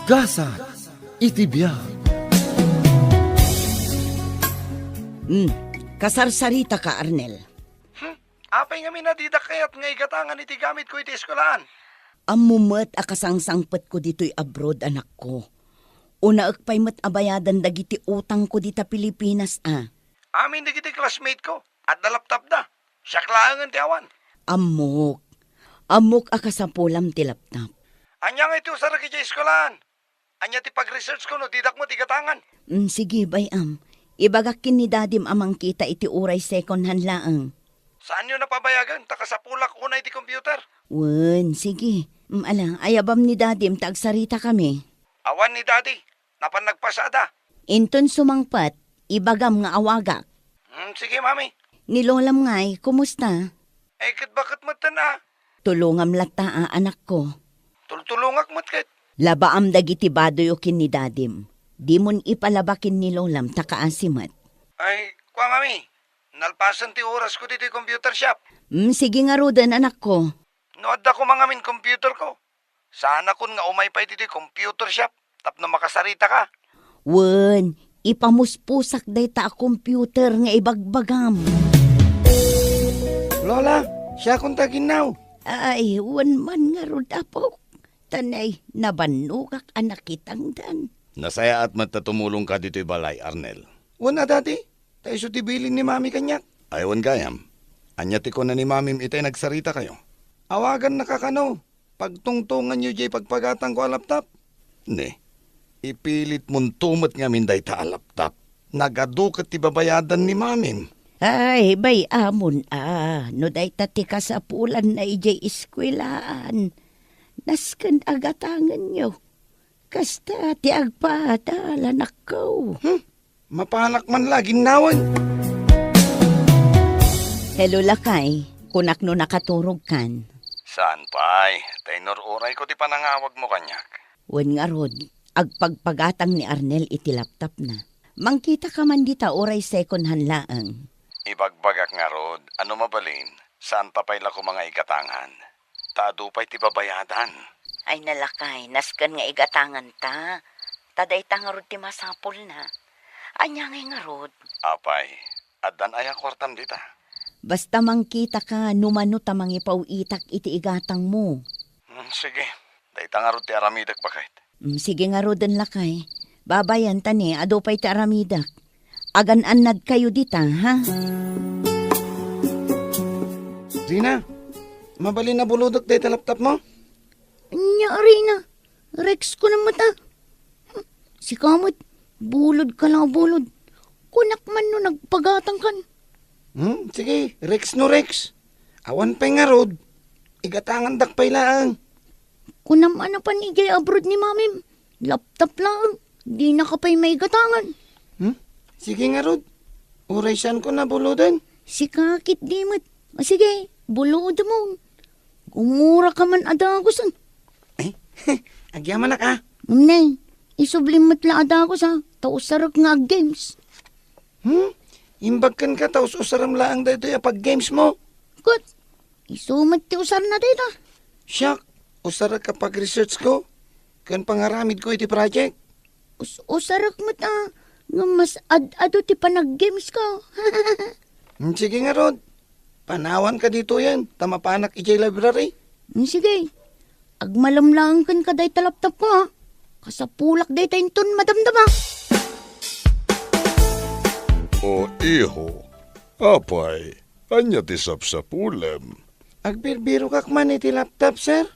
Gasa, itibiyag. Kasarsarita ka, Arnel. Apay nga minadidak kayat nga igatangan iti gamit ko iti eskwelahan. Amumet akasangsangpet ko dito'y abroad, anak ko. Una akpay met abayadan dagiti utang ko dita Pilipinas, Amin digiti classmate ko at dalaptap da. Siya klaangan ti awan. Amok akasapulam ti laptop. Anya nga iti usara kiti eskwelahan. Anya ti pag-research ko no didak mo ti gatangan. Sige, bayam. Ibagakin ni dadim amang kita iti uray second hand laang. Saan nyo napabayagan? Takasapulak una iti computer. Sige. Ayabam ni dadim tagsarita kami. Awan ni daddy. Napan nagpasada. Inton sumangpat, ibagam nga awagak. Sige, mami. Nilolam nga'y, kumusta? Kat bakit mo na? Tulungam lata, anak ko. Tultulungak mo't kat. Labaam dagiti badoyokin ni dadim. Di mon ipalabakin ni lolam takaasimat. Ay, kwa mami. Nalpasan ti oras ko dito computer shop. Sige nga rodan, anak ko. Noadda ko mga min computer ko. Sana kun nga umay pa dito computer shop. Tapno makasarita ka. Ipamuspusak day ta computer nga ibagbagam. Lola, siya kung taginaw. Ay, man nga rod apo. Tanay, nabanugak anak kitang dan. Nasaya at matatumulong ka dito'y balay, Arnel. Wala dati. Tayo so tibilin ni mami kanyak. Aywan gayam. Anyati ko na ni mamim itay nagsarita kayo. Awagan nakakano. Pagtungtungan nyo jay pagpagatang ko alaptap. Ne, ipilit mong tumat nga minday ta alaptap. Nagadukat ti babayadan ni mamim. Ay, bay amon no day tati ka sa pulan na ijay iskwelaan. Naskan agatangan nyo. Kasta ti agpadala nakaw. Mapanak man lagi nawan. Hello lakay, kunak no nakaturog kan. Saan pa'y? Tainor oray ko ti panangawag mo kanyak. Wen nga rod, agpagpagatang ni Arnel iti laptop na. Mangkita ka man dita oray second hand laang. Ibagbagak nga rod, ano mabalin? Saan pa pa'y lako mga ikatangan? Tado pa'y ti babayadan. Ay nalakay, naskan nga igatangan ta. Taday ta nga rod ti masapol na. Anya nga rod. Apay, adan aya kwartam dita. Basta mangkita ka, numano ta mangipawitak iti igatang mo. Sige, dayta nga rod ti aramidak bakit. Sige nga rodan lakay. Babayan tani, ado pa'y ti aramidak. Agan-anad kayo dita, ha? Rina, mabalin na buludok day talaptap mo? Anya, Arina. Rex ko na mata. Si Kamot, bulod ka lang bulod. Kunak man no nagpagatang kan. Sige, Rex no Rex. Awan pa'y nga rod. Igatangan dakpay laang. Kunam ano pa ni Jay abroad ni mamim. Laptop lang. Di na ka pa'y may gatangan. Sige nga rod. Uraysan ko na buludan. Si kakit dimot. Sige, bulod mo. Gumura ka man adagosan. Agyaman na ka. Nay, isublimot lang adagos ha. Tausarak nga games. Imbagkan ka taos usaram laang dito ya pag games mo. Good. Isumat ti usar na dito. Siyak, usarak ka pag research ko. Kan pangaramid ko iti project. Usarak mo ta. Nga mas ado ti panag-games ka. Sige nga rod. Panawan ka dito yan. Tamapanak ijay library. Sige. Agmalamlang kan ka day talaptap ko ha. Kasapulak day tayong ton madamdama. O iho, apay, anya ti sapsapulem. Agbirbiro kak man iti laptop, sir.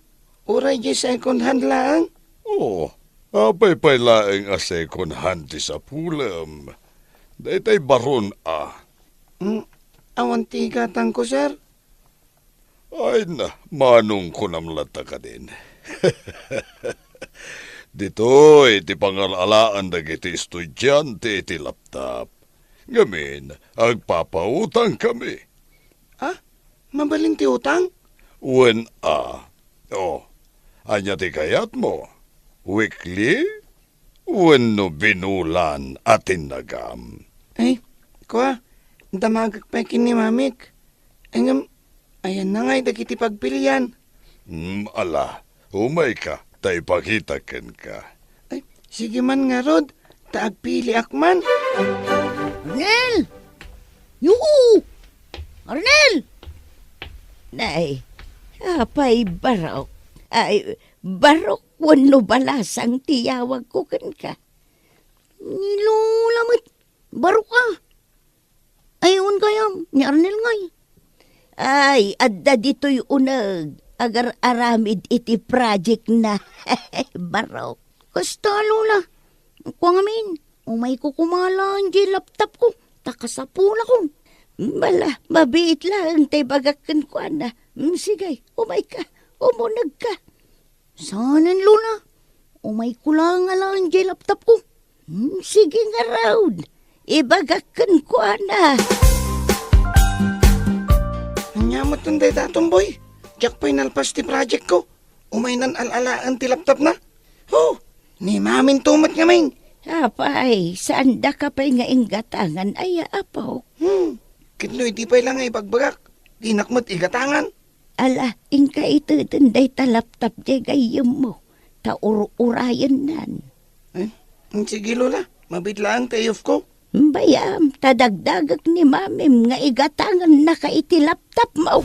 Uray jay second hand lang. O, apay pay laeng a second hand ti sapulem. Daytay baron Awan ti gatang ko, sir. Ay na, manong ko namlata ka din. Ditoy, ti pangalalaan dagiti estudyante iti laptop. Ngamin, agpapautang kami. Mabalin ti utang? Wen anya ti kayat mo? Weekly? Wen no binulan atin nagam? Ay, kwa, damagak pa kin ni mamik. Engam, ayan na nga'y dagiti pagpilian. Ala, umay ka, tay pakitaken ka. Sige man nga, Rod. Taagpili akman. Arnel! Yuhu! Arnel! Nay, apay barok. Ay, barok wano balasang tiyawag ko kan ka. Nilulamit. Barok ka. Ayon kayam, ni Arnel ngay. Ay, adda dito'y unag. Agar aramid iti project na barok. Kasta, Lola. Kuang amin. Umay ko kumalaan di laptop ko. Takasapula ko. Bala, mabiit lang tay bagakan ko na. Sige, umay ka, umunag ka. Sanan, Lola. Umay ko lang alaan di laptop ko. Sige nga raud, ibagakan ko na. Anyamot nun day tatomboy. Jack pa'y nalpas ti project ko. Umay nan alalaan ti laptop na. Oh, ni mamin tumat nga main. Apay, saan da ka pa'y nga inggatangan ay apaw. Kitnoy di pa'y lang ay bagbagak. Di nakmat igatangan. Ala, ingka ito day talaptap di gayam mo. Taur-urayan nan. Sige, Lola. Mabitlaan tayo ko. Bayam, tadagdagag ni mamim nga igatangan na ka iti laptop mo.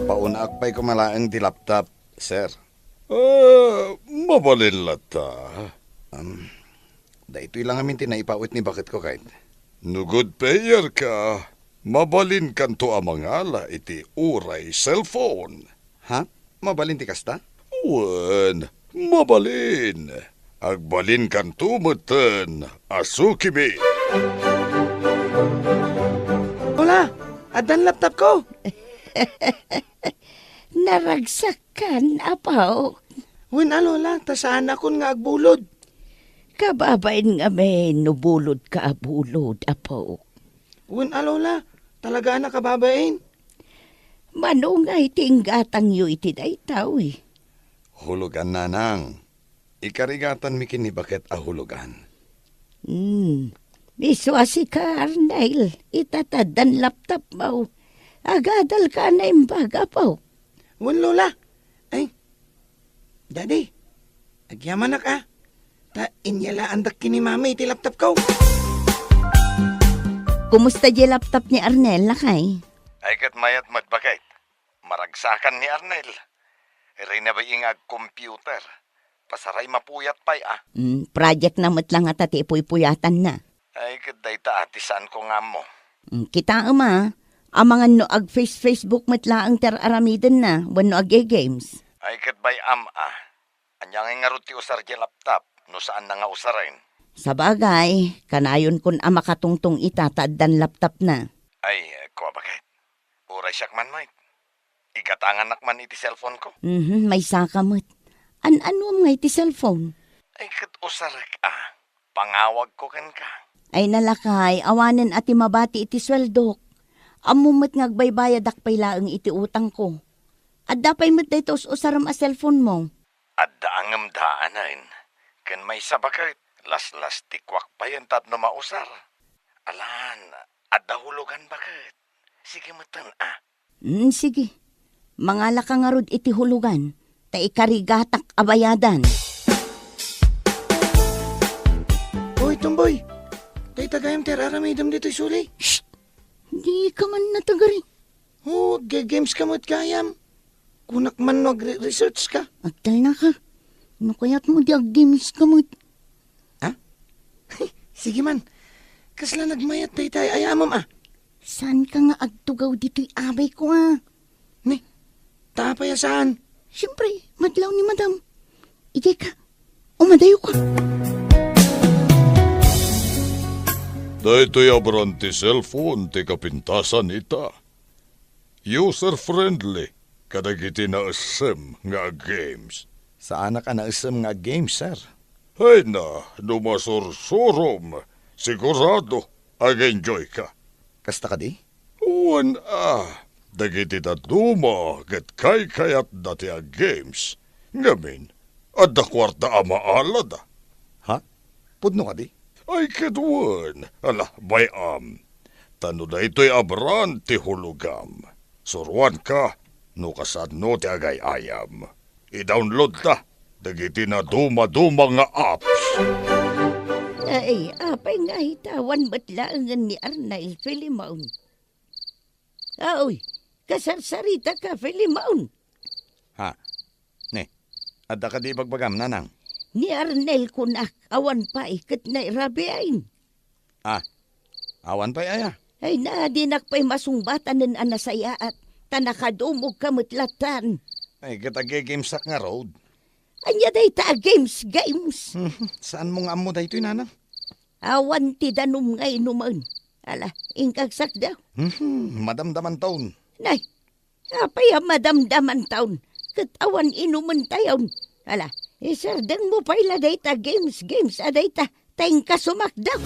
Paunaak pa'y kumalaang di laptop, sir. Mabalin lata. Ito'y lang amin tinaipawit ni bakit ko kahit. No good payer ka. Mabalin kanto amangala iti uray cellphone. Ha? Mabalin ti kasta? Wen, mabalin. Agbalin kanto meten asukimi. Lola, adan laptop ko. Naragsakan, apaw. Wen Lola, tasaan akon nga agbulod. Kababain nga may nubulod ka abulod, apaw. Wen Lola, talaga na kababain. Manungay tinggatang yu iti daytaw eh. Hulugan na nang. Ikarigatan mi kini bakit ahulugan. Miswasi ka, Arnel. Itatadan laptop mo. Agadal ka na imbaga po. Wen Lola. Ay, Daddy, agyaman na ka. Ta inyala andak kini mama iti laptop ko. Kumusta di laptop ni Arnel, lakay? Ay kat mayat matbakit. Maragsakan ni Arnel. Iray na ba yung computer? Pasaray mapuyat pa'y Project na lang at atipuy-puyatan na. Ay kat dayta atisan ko nga mo. Kita ama, amangan no ag Facebook matlaang ter aramiden na, wano ag games. Ay kat bay Anyang nga ruti usar di laptop. No saan na nga usarin. Sa bagay, kanayon kun ama katungtong itataddan laptop na. Ay, ko bakit? Uray siyak man, mate. Igatangan nakman iti cellphone ko. May sakamot. Ano nga iti cellphone? Ay kat usarak Pangawag ko kan ka. Ay nalakay, awanen ati mabati iti sweldok. Amumot ngagbaybayad akpay laeng iti utang ko. At dapay mo't dito usaram a cellphone mo. At daangam daanan. Kan may sabakit. Las-las tikwak pa yan tatno mausar. Alan, at dahulugan bakit? Sige matan Sige. Mangala ka nga rod iti hulugan. Ta ikarigatak abayadan. Hoy, Tumboy. Tay tagayam ter aramidam dito'y suli. Di ka man natagari. Oh, games ka mo't kayam. Kunak man nag-research ka. Agtal na ka. Ano kaya't mo di ag-games ka mo? Sige man. Kasla nagmayat tay ayamam Saan ka nga agtugaw dito'y abay ko Ni, tapaya saan? Siyempre, madlaw ni madam. Igay ka. Umadayo ka. Daytoy abranti cellphone ti kapintasan ita. User-friendly. Kadagiti na asem nga games. Saan ka na isam nga game, sir? Hay na, numasursurom. Sigurado, ag-enjoy ka. Kasta ka di? Uwan dagiti tatuma ket kayat dati a games. Ngamin, adda kwarta amaalad. Ha? Pudno ka di? Ay kedwan, bay tano na ito'y abran ti hulugam. Suruan ka, no kasad no ti agay ayam. I-download ta, Dagiti na duma-duma nga apps. Ay, apay nga hitawan batlaangan ni Arnel Filimon. Aoy, kasarsarita ka, Filimon. Ha? Ne, adda ka di bagbagam, nanang. Ni Arnel kunak, awan pa ikat na irabiain. Ah, awan pa aya. Ay na, dinak pa'y masungbatan ng anasaya at tanakadumog kamutlatan. Ay, katagi gamesak nga road. Anya day ta games. Saan mo nga amo dahito nanang? Awan ti danum ngay numan. Ala, ingkagsak daw. Madamdaman taon. Nay, apay ang madamdaman taon. Katawan inuman tayon. Ala, isardang mo pa'y day ta games. Aday ta, tayong kasumak daw.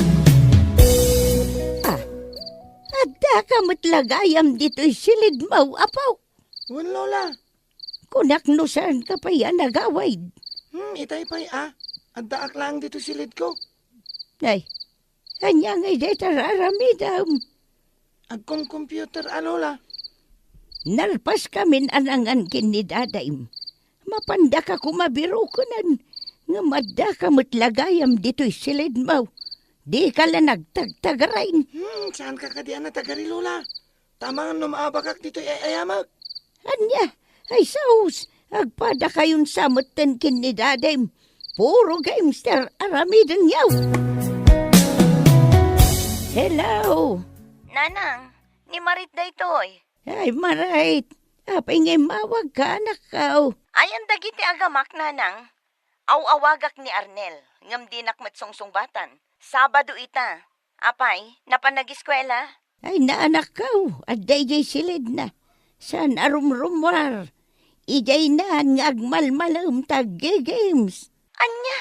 Adda ka matlagayam dito'y silid mo, apaw. Wan lola. Kunak no saan ka pa yan nagawaid. Itay pa'y Adda ak lang dito silid ko. Ay, kanya ngay deta raramidam. Agkong computer lola. Nalpas kamin anangan kinidadaim. Mapanda ka kumabiro ko nan. Nga madda ka matlagayam dito'y silid mo. Di ka lang nagtagtagarain. Saan ka kadian na tagari lola? Tamangan no maabakak dito ayamak. Anya, ay saus, agpada kayon samutan kinidadaim. Puro gamester aramidan yaw. Hello. Nanang, ni Marit da itoy. Ay, marait. Apay ngay mawag ka, anak kao. Ayan dagiti agamak, nanang. Awawagak ni Arnel, ngam dinak matsungsongbatan. Sabado ita. Apay, napanagiskwela? Ay, naanak kao, at dayjay silid na. San arumrumwar. Ijay na nga agmalmalam tag-games. Anya,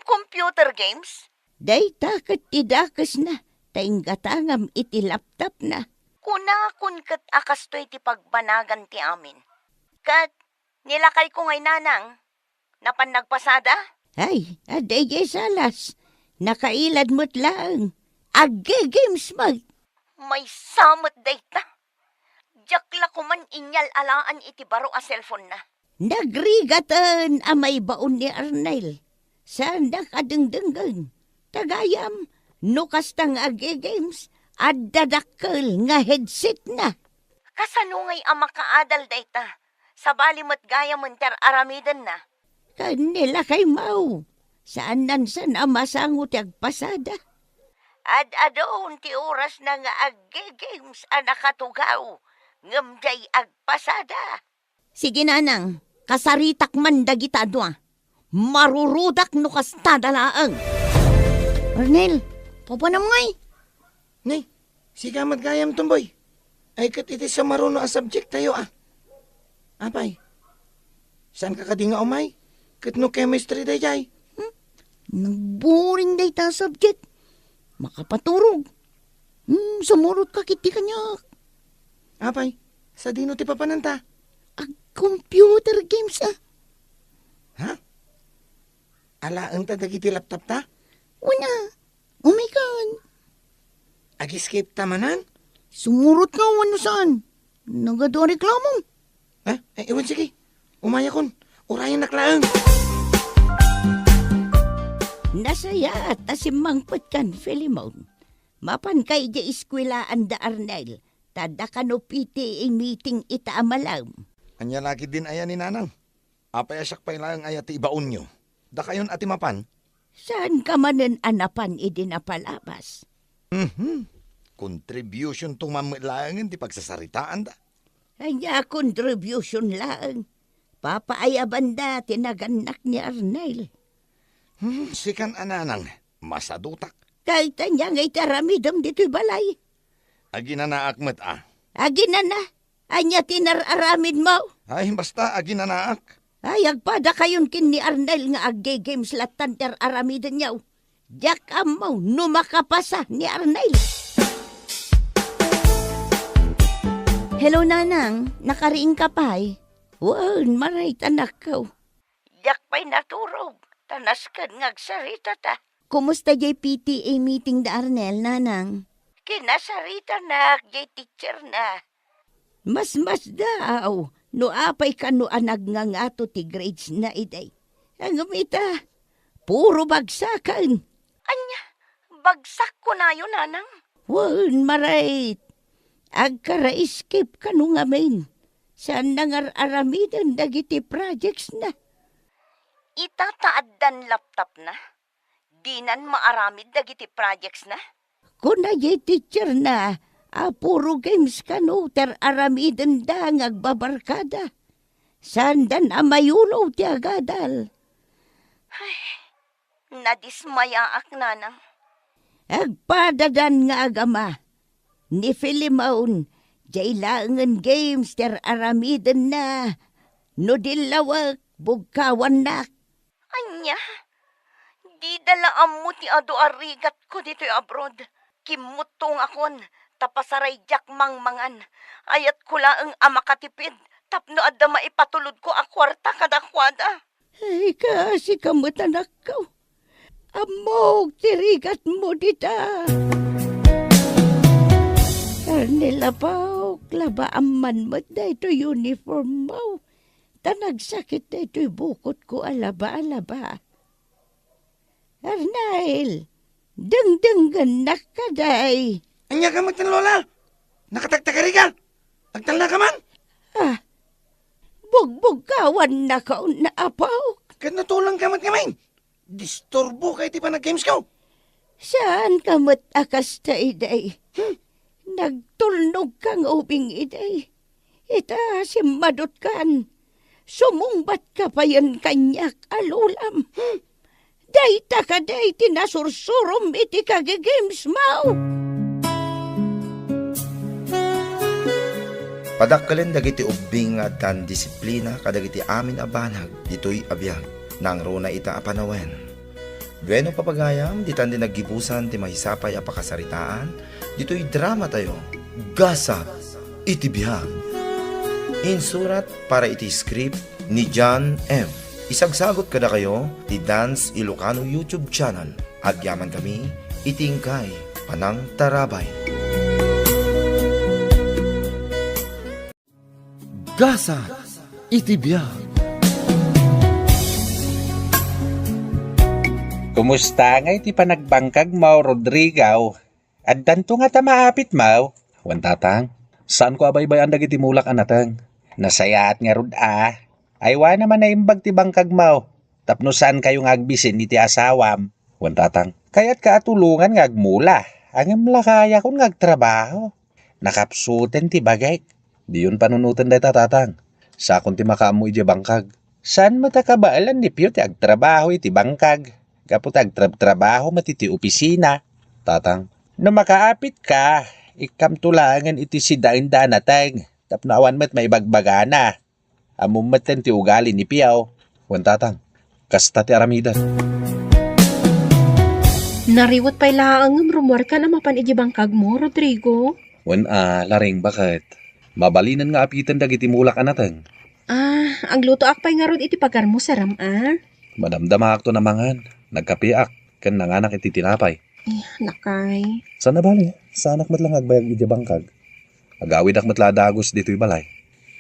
computer games? Day takat tidakas na. Taing gatangam iti laptop na. Kuna kun kat akastoy ti pagbanagan ti amin. Kat, nilakay ko ngay nanang. Napan nagpasada? Ay, at dayjay salas. Nakailad mo't lang. Ag-games mag. May samot dayta. Jakla ko man inyal alaan iti baro a cellphone na. Nagrigatan amay baon ni Arnel. Saan nakadengdenggan. Tagayam, nukastang ag-games. At dadakkel nga headset na. Kasanungay ang makaadal dayta. Sa balimot gaya munter aramidan na. Kanila kay mau. Saan nansan ang masangot agpasada? Ad-adoon ti oras na nga ag-games ang nakatugaw. Ngamday agpasada. Sige nanang, kasaritak man dagita doa. Marurudak no kastadalaang. Arnel, papanam ngay. Nay, sigamat gayam tumboy. Ay kat iti sa maruno a subject tayo Apay, saan ka kadi nga umay? Kat no chemistry day jay. Nagboring day ta subject. Makapaturog. Sumurot ka kiti kanya. Apay, sa dino ti papananta? Computer games Ha? Alaan ta dagiti laptop ta? Una. Oh my God. Ag-escape tamanan? Sumurot ka ano saan. Nagado reklamo. Ay, iwan sige. Umaya kon. Urayan naklaang. Nasaya at asimangpot kan, Filimon. Mapan kay di iskwilaan da Arnel. Tada ka no piti meeting ita amalam. Anya lagi din aya ni nanang. Apay asyak pa ilang aya ti ibaon nyo. Da kayon ati mapan. Saan ka manen anapan idinapalabas? Contribution tong mamilangan ti pagsasaritaan da. Anya contribution lang. Papaayaban da tinaganak ni Arnel. Sikan ananang, masadutak. Kahit anya ngay taramidam dito'y balay. Agi na naakmet Agi na na. Anya tinararamid mo. Ay, basta agi na naak. Ay, agpada kayon kin ni Arnel nga ag-games latan aramidan niyaw. Diyak amaw, numakapasa ni Arnel. Hello nanang, nakariing ka pa'y. Wow, maray tanak ko. Diyak pa'y naturog. Tanas ka ngagsarita ta. Kumusta jay PTA meeting da Arnel, nanang? Kinasarita na, jay teacher na. Mas daw. No apay ka no anag nga ngato ti grades na iday. Ang umita, puro bagsakan. Anya, bagsak ko na yun, nanang. Wan marait. Agkara-escape ka nung amin. Saan nangar-aramidan dagiti projects na. Itataaddan laptop na. Dinan maaramid dagiti projects na. Kung na teacher na, puro games ka no, aramidan da ngagbabarkada. Saan dan amayulaw ti agadal. Nadismayaak, nanang. Agpadadan nga agama. Ni Filimaun, jailangan games aramidan na. No dilawag, bugkawan na. Anya, di dalaam mo ti ado arigat ko dito abroad. Kimutong akon, tapasaray jak mangmangan. Ayat kula ang amakatipid, tapno adda maipatulod ko akwarta kadakwada. Ay, kasi kamot anak ko. Amog, tirigat mo dita. Nilabaw, labaaman mo na ito uniform mo. Tanagsakit na ito'y bukot ko alaba-alaba. Arnail, dengdengan na ka day. Anya kamot ng lola. Nakatagtagari ka. Agtala ka man. Bugbugkawan na ka na apaw. Kat natulang kamot kamain. Disturbo kay ti pa nag-games ko. Saan kamot akas ta iday? Nagtulnog kang ubing iday. Ita simadot kan. Sumungbat ka pa yan kanyak alulam. Dayta ka day tinasursurom iti kagagames mau. Padakkalin dagiti ubing nga tan disiplina kadagiti amin abanag ditoy abiyag nang runa ita apanawen. Bueno papagayam ditan din naggibusan ti mahisapay a pakasaritaan ditoy drama tayo. Gasa iti biyag. Insurat para iti script ni John M. Isagsagot kada kayo ti Dance Ilocano YouTube channel. Agyaman kami itingkay Panang Tarabay. Gasa iti biyag. Kumusta nga iti panagbangkag mo, Rodrigo? At danto nga ta maapit mo. Wantatang, saan ko abaybay ang dagiti mulak anatang? Nasayaat nga rod Aywa naman na imbag ti bangkag mo. Tapno saan kayo nga agbisin iti asawam? Wantatang, kaya't kaatulungan nga agmula. Ang imlakaya kong nga agtrabaho. Nakapsuten ti bagay. Di yun panunutan day tatatang. Sakon ti makaamu iti bangkag. Saan matakabaalan ni Pio ti agtrabaho iti bangkag? Kapot agtrabaho matiti opisina. Tatang, na makaapit ka, ikam tulangan iti si dain-daan natang. Tapno awan mat maibagbagana. Amumatan ti ugali ni Piaw. Wantatang, kasta ti aramidan. Nariwat pa'y laang rumor ka na mapan iji bangkag mo, Rodrigo. Laring bakit? Mabalinan nga apitan dagiti mulak anatang. Ang luto akpay nga rod iti pagar mo saram, Madamdama akto namangan. Nagkapiak, kan nanganak iti tinapay. Nakay. Sana bali, sanak matlang agbayag iti bangkag. Agawid ak matladagos dito'y balay.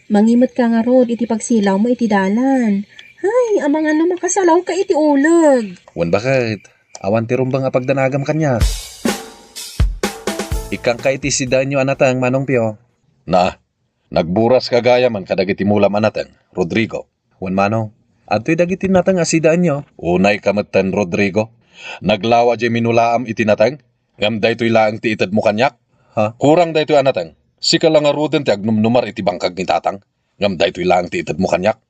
Mangimot ka nga rod iti pagsilaw mo iti dalan. Hay, amangan naman kasalaw ka iti ulag. Bakit? Awan ti rumbang nga pagdanagam kanya. Ikang ka iti sidanyo anatang Manong Pio. Nagburas kagaya man kadagiti mulam anatang, Rodrigo. Manong, ato'y dagiti natang asidaan nyo. Unay kamatan, Rodrigo. Naglawa di minulaam itinatang. Ngam daytoy laang ti itad mo kanyak. Kurang daytoy anatang. Sika lang aruden ti agnumnumar iti bangkag ni tatang. Ngam daytoy laang ti itad mo kanyak.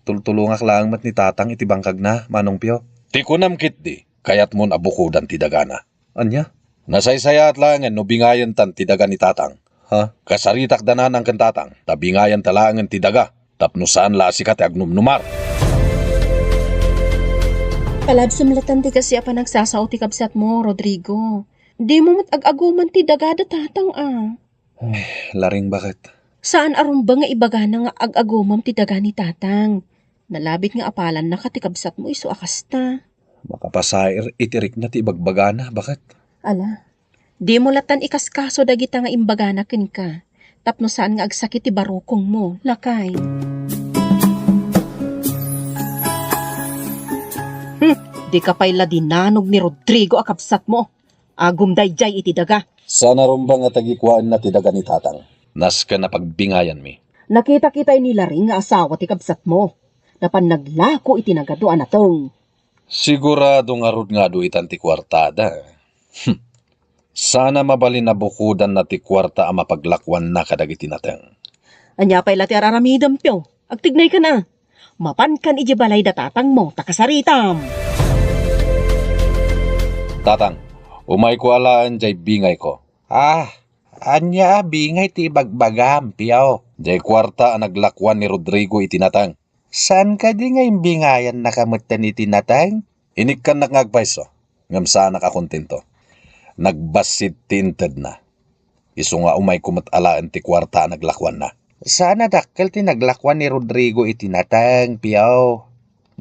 Tultulungak laang mat ni tatang iti bangkag na, Manong Pio. Ti kunam kit di, kayat mon abukudan ti dagana. Anya? Nasaysaya at langan no bingayan tan ti daga ni tatang. Kasaritak danan ang kantatang, tabingayan talangan ti daga. Tapno saan lasikat ti agnumnumar. Palabsumlatan ti kasi apa nagsasao ti kabsat mo, Rodrigo. Di mo mat ag-aguman ti dagada tatang Laring bakit? Saan arumba nga ibaga na nga ag-agumam ti daga ni tatang? Nalabit nga apalan na ka ti kabsat mo iso akasta. Makapasair itirik na ti ibagbagana, bakit? Ala, di mo latan ikaskaso dagita nga imbagana ken ka. Tapno saan nga agsakit ti barukong mo, lakay. Di ka pa'y ladinanog ni Rodrigo akabsat mo. Agum dayjay iti daga. Sana rumbang nga tagikwaan na ti daga ni tatang. Nas ka na pagbingayan mi. Nakita-kita'y nila ring nga asawa ti kabsat mo. Napan naglako iti nagaduan natong. Sigurado nga rod nga do itan ti kwartada. Sana mabalin na bukudan na ti kwarta ang mapaglakwan na kadagiti natang. Anya pa'y lati araramidam pyo. Agtignay ka na. Mapan kan iji balay da tatang mo takasaritam. Tatang, umay ko alaan jay bingay ko. Anya bingay ti bagbagam piyaw. Jay kwarta ang naglakwan ni Rodrigo itinatang. San ka di nga imbingayan nakamutan itinatang? Inik ka nakagpaiso. Ngam sana ka kontento. Nagbasit tinted na. Iso nga umay kumatalaan ti kwarta ang naglakwan na. Sana dakkel ti naglakwan ni Rodrigo itinatang piyaw.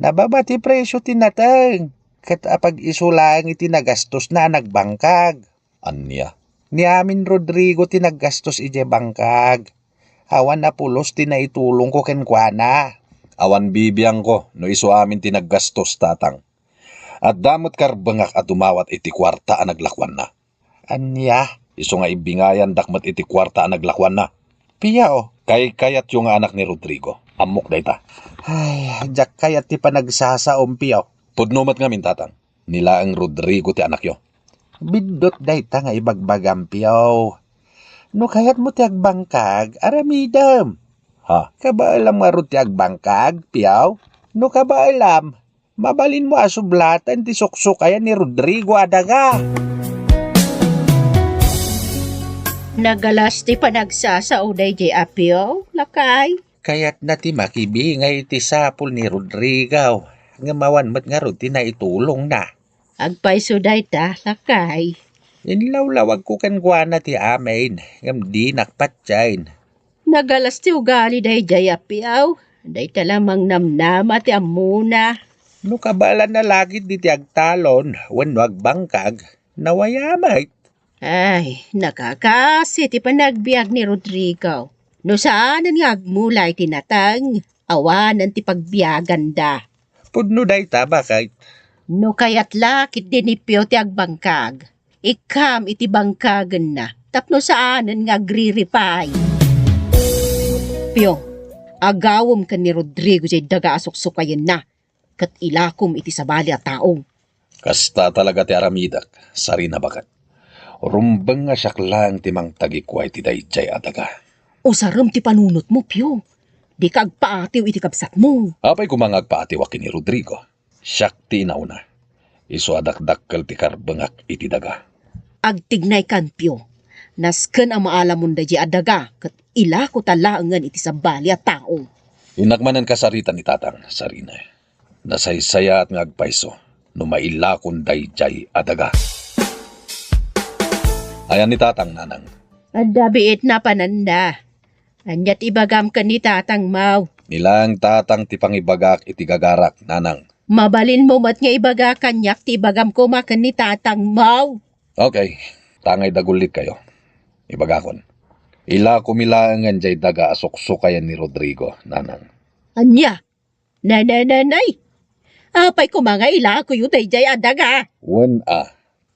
Nababa ti presyo tinatang. Kat apag isulang iti nagastos na nagbangkag. Anya? Ni amin Rodrigo ti naggastos ije bangkag. Awan na pulos ti naitulong ko kenkwana. Awan bibiyang ko no iso amin ti naggastos tatang. At damot karbangak at umawat iti kwarta ang naglakwan na. Anya? Iso nga ibingayan dakmat iti kwarta ang naglakwan na. Piyaw, kayat yung anak ni Rodrigo. Amok dayta. Ay, jak kayat ti panagsasaom piyaw. Pudnumat nga min tatang. Nila ang Rodrigo ti anak yo. Bidot dayta nga ibagbagam piyaw. No kayat mo ti agbangkag, aramidam. Ha? Kabaalam nga ro ti agbangkag, piyaw? No kabaalam, mabalin mo asublatan ti suksukaya ni Rodrigo adaga. Nagalas ti panagsasao dayjay apyo, lakay. Kayat na ti makibingay ti sapul ni Rodrigo. Nga mawanmat nga ro ti naitulong na. Agpaiso dayta, lakay. Inlawlawag ko kenkwana ti amin. Ngam di nakpatsain. Nagalas ti ugali dayjay apyaw. Dayta lamang namnama ti amuna. No kabalan na lagit di ti agtalon. Wenno agbangkag. Nawayamay. Ay, nakakasi ti panagbiag ni Rodrigo. No saan nga agmulay tinatang, awanan ti pagbiagan da. Pudno dayta bakit? No kayat lakit dinipyo ti agbangkag. Ikam iti bangkagan na, tapno saanan nga agriripay. Pyo, agawom ka ni Rodrigo jay daga asuksukayan na, kat ilakom iti sabali at taong. Kasta talaga ti aramidak, sari na bakat. Rumbang nga siyak lang ti mang tagikway ti dayjay adaga. Usaram ti panunot mo, Pyo. Di ka agpaatiw iti kabsat mo. Apay kumangagpaatiw aki ni Rodrigo. Siyak ti inauna. Iso adakdakkel ti karbangak iti daga. Agtignay kan, Pyo. Nasken ang maalamon da di adaga, kat ila ko talaangan iti sabali at tao. Inakmanan kasarita ni tatang, sarina. Nasaysaya at ngagpaiso, no mailakon dayjay adaga. Ayan ni tatang nanang. Adabiit na pananda. Anyat ibagam ka ni tatang Mau. Nilang tatang ti pangibagak iti gagarak nanang. Mabalin mo mat nga ibaga kanyak ti ibagam ko makan ni tatang Mau. Okay, tangay dagulit kayo. Ibagakon. Ila kumilangan jay daga asuksukayan ni Rodrigo, nanang. Anya? Nanay. Apay ko mga ila ko yung dayjay adaga. Wen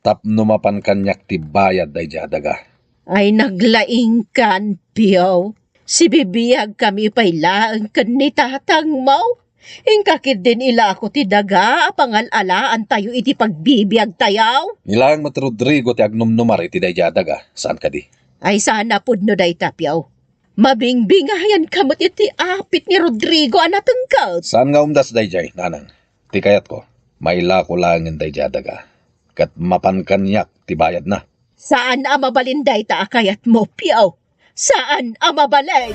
tapno mapan kanyak ti bayad dayjay adaga. Ay naglaing kan, Pio. Si bibiyag kami pailaan kan ni tatang Mau. Ingkakid din ila ako ti daga, pangalalaan tayo iti pagbibiyag tayaw. Nilang mat Rodrigo ti agnumnumar iti dayjay adaga. Saan ka di? Ay sana pudno day tapyaw. Mabingbingayan kamot iti apit ni Rodrigo anatengkal. Saan nga umdas dayjay, nanang? Ti kayat ko, maila ko langin dayjay adaga. Kat mapan kanyak ti bayad na. Saan amabalinday ta akayat mo, Piyaw? Saan amabalay?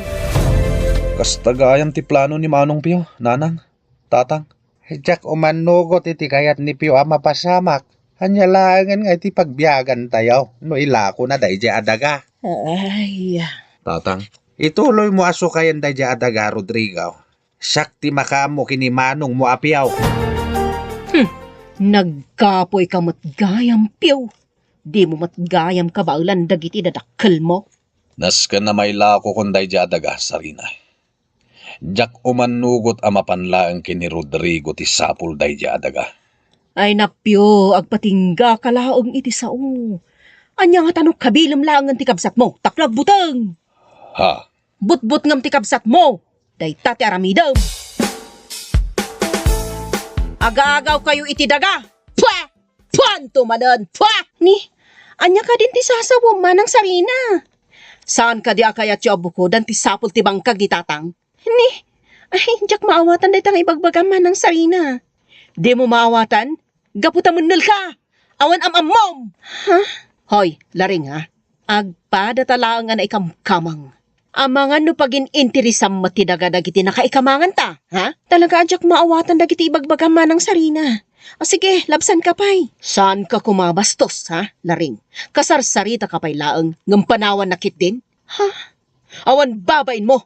Kastagayan ti plano ni Manong Pio, nanang, tatang. Jack umanugot iti kayat ni Pio mapasamak. Hanyalangan nga iti pagbiyagan tayo. No ilako na dayjay adaga. Ay, Tatang, ituloy mo asukayan dayjay adaga, Rodrigo. Siyak ti makamo kini Manong mo apiyaw. Nagkapoy ka matgayam, Pyo. Di mo matgayam ka ba ulan dagiti dadakkel mo? Nasken na may lako kung dayjay adaga, sarina. Jack umanugot amapanlaang kini Rodrigo ti sapul dayjay adaga. Ay napyo, agpatingga kalaong iti sao. Anya nga tanong kabilam lang ang tikabsat mo, taklag butang. Ha? But-but ngam tikabsat mo, day tate aramidam. Agaagaw kayo iti daga. Pwa! Puan tumanan, pwa! Ni, anya ka din ti sasawom manang sarina. Saan ka di akayat yung abuko dan ti sapul ti bangkag di tatang? Ni, ay, jak maawatan day tang ibagbagam manang sarina. Di mo maawatan? Gaputa munul ka! Awan am-amom! Ha? Hoy, laring ha? Agpada talaang nga na ikamkamang. Amangan no pagin interisam matidaga dagiti nakaikamangan ta, ha? Talaga adyak maawatan dagiti ibagbagam manang sarina. O sige, labsan ka pay. Saan ka kumabastos, ha, laring? Kasarsarita ka pay laang, ngampanawan nakit din? Ha? Awan babain mo.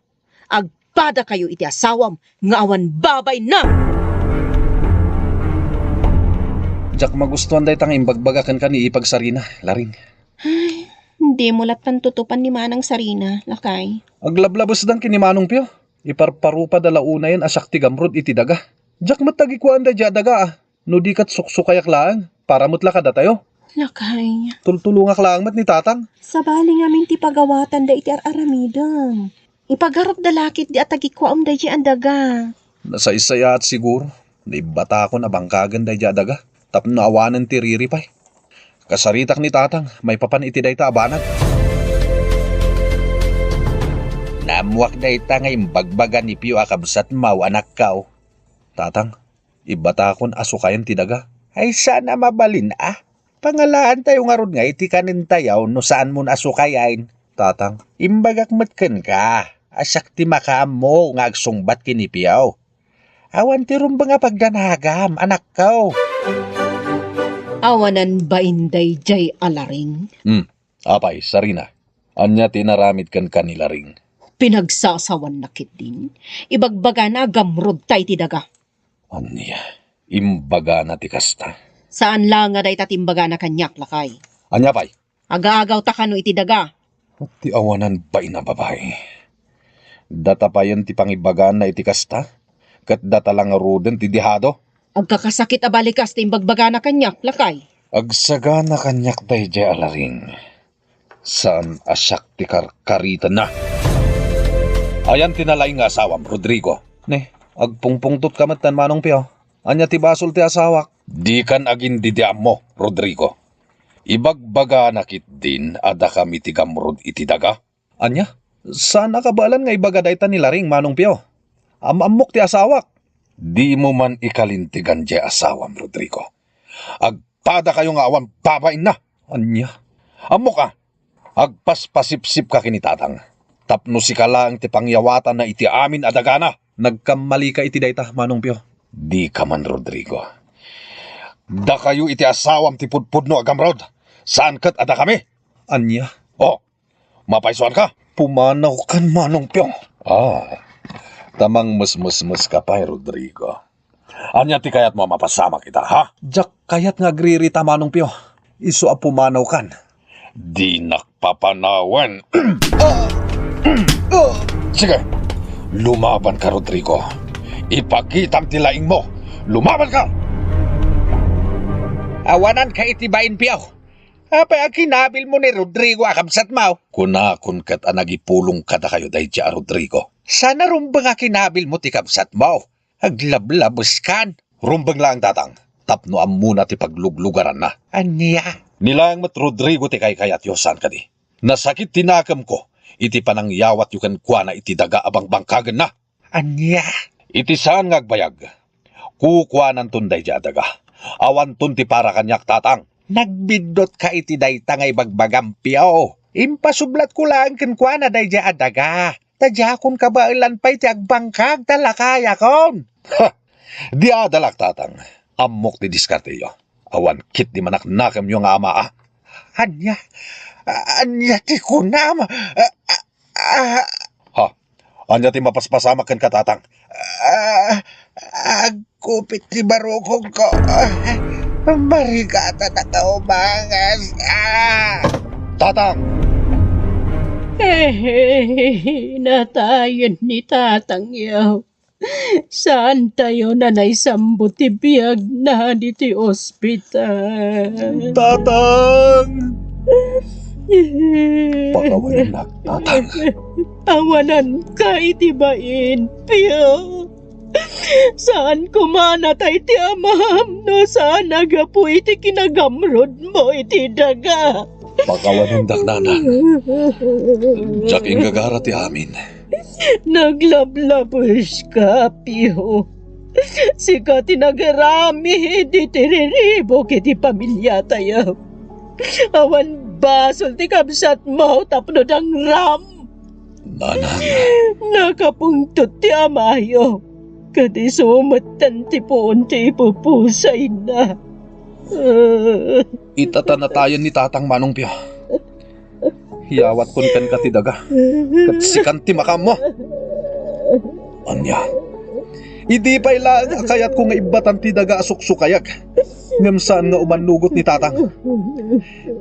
Agpada kayo iti asawam, nga awan babain na! Jak magustuhan day tang imbagbagakan ka ni ipagsarina, laring. Ay, hindi mo latpan tutupan ni manang sarina, lakay. Aglablabos dan kini Manong Pio. Iparparupa dalauna yan asak ti gamrod iti daga. Jak matagikuan da daga ah. No di kat suksukayak lang, para mutla ka da tayo. Lakay, Tultulungak lang mat ni tatang. sabali ngamin ti pagawatan da iti aramidang. Ipagarap da lakit di atagikuam da ang daga. Nasa isaya at siguro, naibata ko na bangkagan da daga. Tapno awanan ti riri pay. Kasaritak ni tatang, may papan iti day ta abanag. Namuak day ta nga imbagbagan ni Pio akabsat mau anak kao. Tatang, ibatakon asukayan ti daga. Ay sana mabalin ah. Pangalaan tayo nga ron nga iti kanin tayaw no saan mo asukayain. Tatang, imbagak matken ka. Asak ti makaam mo nga agsungbat kini Pio. Awan ti rumba nga pagdanagam, anak kao. Awanan ba inday jay alaring? Apay, sarina. Anya tinaramid kan kanila ring. Pinagsasawan nakit din. Ibagbaga na gamrod tay ti daga. Anya, imbaga na ti kasta. Saan lang nga day tatimbaga na kanyak lakay? Anya pay? Agaagaw ta kano iti daga. Ti awanan ba na babae? Datapayan ti pangibagaan na iti kasta? Kat data lang ruden ti dihado? Agkakasakit abalikas ti imbagbaga na kanyak lakay. Agsaga na kanyak day jay alaring. Saan asyak ti karkarita na? Ayan tinalay nga asawam, Rodrigo. Ne, agpungpungtot ka matan Manong Pio. Anya ti basol ti asawak. Di kan agin didiam mo, Rodrigo. Ibagbaga nakit din ada kami ti gamrod iti daga. Anya? Saan nakabalan nga ibagaday ta nila ring Manong Pio? Amok ti asawak. Di mo man ikalintigan di asawam, Rodrigo. Agpada kayo nga awan babain na. Anya? Amok ka. Agpaspasipsip ka kinitatang. Tapno si kalang ti pangyawatan na iti amin adagana. Nagkamali ka iti dayta, Manong Pio. Di ka man, Rodrigo. Da kayo iti asawam ti pudpudno agamrod. Saan kat ada kami? Anya? Oh, mapaisuan ka? Pumanaw kan, Manong Pio. Tamang mas ka pa, Rodrigo. Anya ti kayat mo mapasama kita, ha? Jak kayat nga agririta, Manong Pio. Isu a pumanaw kan. Di nakpapanawan. Sige, lumaban ka, Rodrigo. Ipakitam ti laing mo. Lumaban ka! Awanan ka itibain, Pio. Apay akinabil mo ni Rodrigo akabsat mau. Kunakun kat anagipulong kada kayo dahi dya, Rodrigo. Sana rumbang akinabil mo ti kabsat mau. Aglablabos kan. Rumbang lang tatang. Tapno am muna ti pagluglugaran na. Anya? Nilang mat Rodrigo ti kayat yosan ka di. Nasakit tinakam ko. Iti panangyawat yukan kwa na iti daga abang bangkagan na. Anya? Iti saan ngagbayag. Kukwanan tunday dya daga. Awan tunti para kanyak tatang. Nagbidot ka iti dayta ngay bagbagampyaw. Impasublat ko lang kinkwa na day dya adaga. Tadya kun kabailan pa'y ti agbangkag talakaya kon. Ha! Di adalak tatang. Amok ti diskarteyo. Awan kit di manak nakam yung ama ah. Anya? Anya ti kunam. Ha? Anya ti mapaspasama kan katatang. Agkupit ti barukong ko. Marigata na kaumangas. Tatang! Natayan ni tatang yaw. Saan tayo na naisambot ti biyag na diti ospital? Tatang! Pakawanan na, tatang. Awanan ka iti bain, Pio. Saan kumanatay ti amam no saan nagapu iti kinagamrod mo iti daga? Pakawanan daknana. Jaking gagara ti amin. Naglablabos ka, Pio. Sika tinagarami di tiriribo kiti pamilya tayo. Awan basol ti kabsat mo tapno dang ram. Nanang. Nakapungtot ti amayo. Kadi sumatan ti poon ti ipupusay na. Itatanatayan ni Tatang Manong Pio. Hiyawat kun kan ka ti daga. Kat sikan ti makam mo. Anya. Idi pa ila kayat ko nga ibatan ti daga asuksukayak. Ngam saan nga umanugot ni Tatang.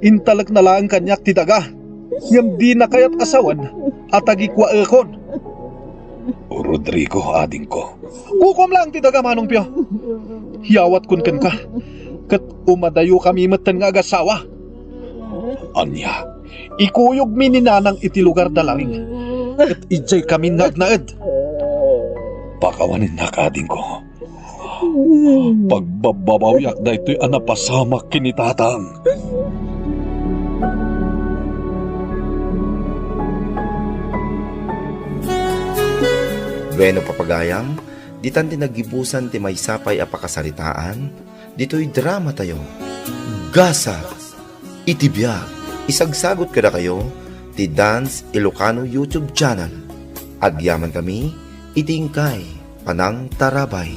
Intalag na lang kanyak ti daga. Ngam di na kayat asawan at agikwa ekon. O Rodrigo, ading ko. Kukom lang ti daga Manong Pio. Hiyawat kun kan ka. Kat umadayo kami matan nga agasawa. Anya, ikuyog mi ni nanang iti lugar dalangin. Kat ijay kami nagnaed. Pakawanin na kading ko. Pagbababawiak na ito'y anapasamak kinitatang. Bueno papagayam, ditan ti nagibusan ti maysapay a pakasaritaan, dito'y drama tayo. Gasa, itibiyag, isagsagot kada kayo, ti Dance Ilocano YouTube channel. Agyaman kami, itingkay, panang tarabay.